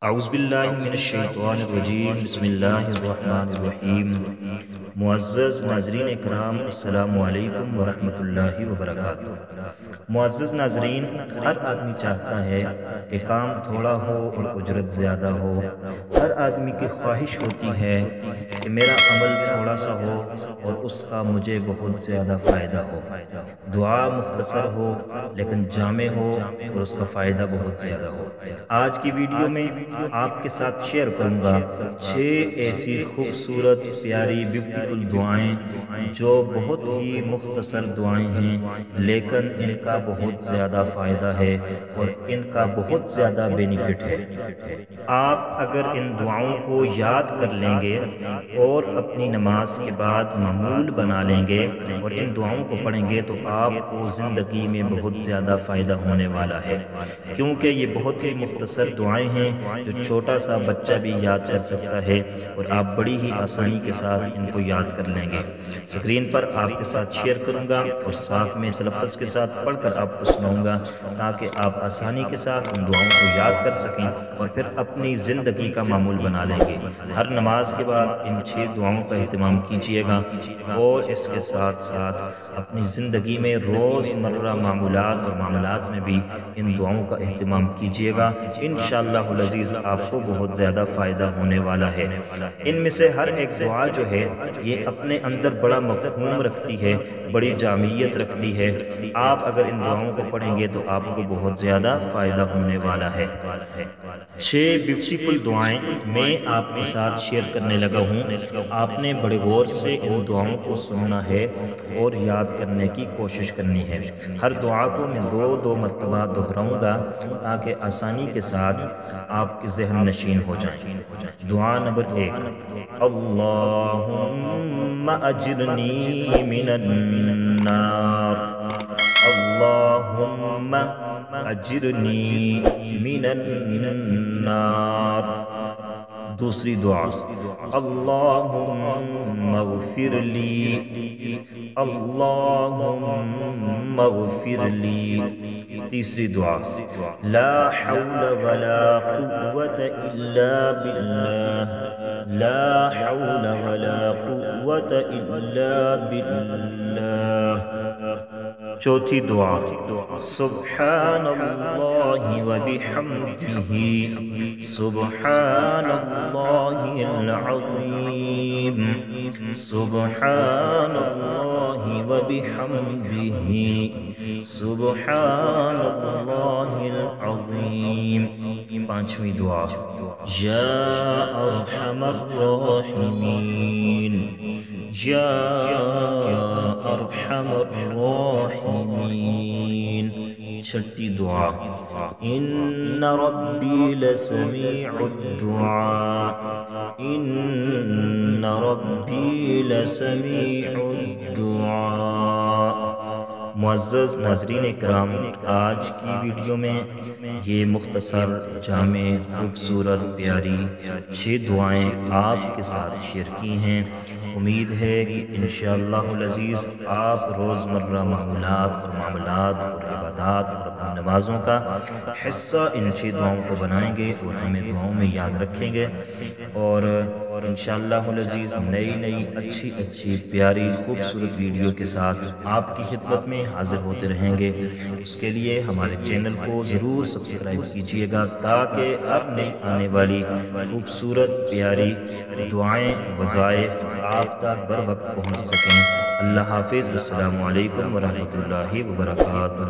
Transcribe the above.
اعوذ باللہ من الشیطان الرجیم بسم اللہ الرحمن الرحیم۔ معزز ناظرین اکرام، السلام علیکم ورحمۃ اللہ وبرکاتہ۔ معزز ناظرین، ہر آدمی چاہتا ہے کہ کام تھوڑا ہو اور اجرت زیادہ ہو۔ ہر آدمی کی خواہش ہوتی ہے کہ میرا عمل تھوڑا سا ہو اور اس کا مجھے بہت زیادہ فائدہ ہو۔ دعا مختصر ہو لیکن جامع ہو اور اس کا فائدہ بہت زیادہ ہو۔ آج کی ویڈیو میں آپ کے ساتھ شیئر کروں گا 6 ایسی خوبصورت پیاری بیوٹیفل دعائیں جو بہت ہی مختصر دعائیں ہیں لیکن ان کا بہت زیادہ فائدہ ہے اور ان کا بہت زیادہ بینیفٹ ہے۔ آپ اگر ان دعاؤں کو یاد کر لیں گے اور اپنی نماز کے بعد معمول بنا لیں گے اور ان دعاؤں کو پڑھیں گے تو آپ کو زندگی میں بہت زیادہ فائدہ ہونے والا ہے، کیونکہ یہ بہت ہی مختصر دعائیں ہیں جو چھوٹا سا بچہ بھی یاد کر سکتا ہے اور آپ بڑی ہی آسانی کے ساتھ ان کو یاد کر لیں گے۔ سکرین پر آپ کے ساتھ شیئر کروں گا اور ساتھ میں تلفظ کے ساتھ پڑھ کر آپ کو سناؤں گا تاکہ آپ آسانی کے ساتھ ان دعاؤں کو یاد کر سکیں اور پھر اپنی زندگی کا معمول بنا لیں گے۔ ہر نماز کے بعد ان 6 دعاؤں کا اہتمام کیجیے گا اور اس کے ساتھ ساتھ اپنی زندگی میں روز مرہ معمولات اور معاملات میں بھی ان دعاؤں کا اہتمام کیجیے گا۔ انشاءاللہ العزیز آپ کو بہت زیادہ فائدہ ہونے والا ہے۔ ان میں سے ہر ایک دعا جو ہے یہ اپنے اندر بڑا مفہوم رکھتی ہے، بڑی جامعیت رکھتی ہے۔ آپ اگر ان دعاؤں کو پڑھیں گے تو آپ کو بہت زیادہ فائدہ ہونے والا ہے۔ 6 بیوٹیفل دعائیں میں آپ کے ساتھ شیئر کرنے لگا ہوں۔ آپ نے بڑے غور سے ان دعاؤں کو سننا ہے اور یاد کرنے کی کوشش کرنی ہے۔ ہر دعا کو میں 2 مرتبہ دہراؤں گا تاکہ آسانی کے ساتھ آپ کے ذہن نشین ہو جائیں۔ دعا نمبر 1، اللہم اجرنی من النار، اللہم اجرنی من النار۔ دوسری دعا، اللہم اغفر لی، اللہم اغفر لی۔ تیسری دعا، لا حول ولا قوة الا باللہ، لا حول ولا قوة الا باللہ۔ چوتھی دعا، سبحان اللہ وبحمدہ، سبحان اللہ العظیم، سبحان اللہ وبحمدہ، سبحان اللہ العظیم۔ پانچویں دعا، یا ارحم الراحمین، یا ارحم الراحمین۔ چھٹی دعا، ان ربی لسمیع الدعاء، ان ربی لسمیع الدعاء۔ معزز ناظرین اکرام، آج کی ویڈیو میں یہ مختصر جامع خوبصورت پیاری 6 دعائیں آپ کے ساتھ شیئر کی ہیں۔ امید ہے کہ انشاءاللہ العزیز آپ روزمرہ معمولات اور معاملات اور عبادات اور اپنی نمازوں کا حصہ ان 6 دعاؤں کو بنائیں گے اور ہمیں دعاؤں میں یاد رکھیں گے، اور انشاءاللہ العزیز نئی اچھی پیاری خوبصورت ویڈیو کے ساتھ آپ کی خدمت میں حاضر ہوتے رہیں گے۔ اس کے لیے ہمارے چینل کو ضرور سبسکرائب کیجیے گا تاکہ ہر نئی آنے والی خوبصورت پیاری دعائیں وظائف آپ تک بر وقت پہنچ سکیں۔ اللہ حافظ، السلام علیکم ورحمۃ اللہ وبرکاتہ۔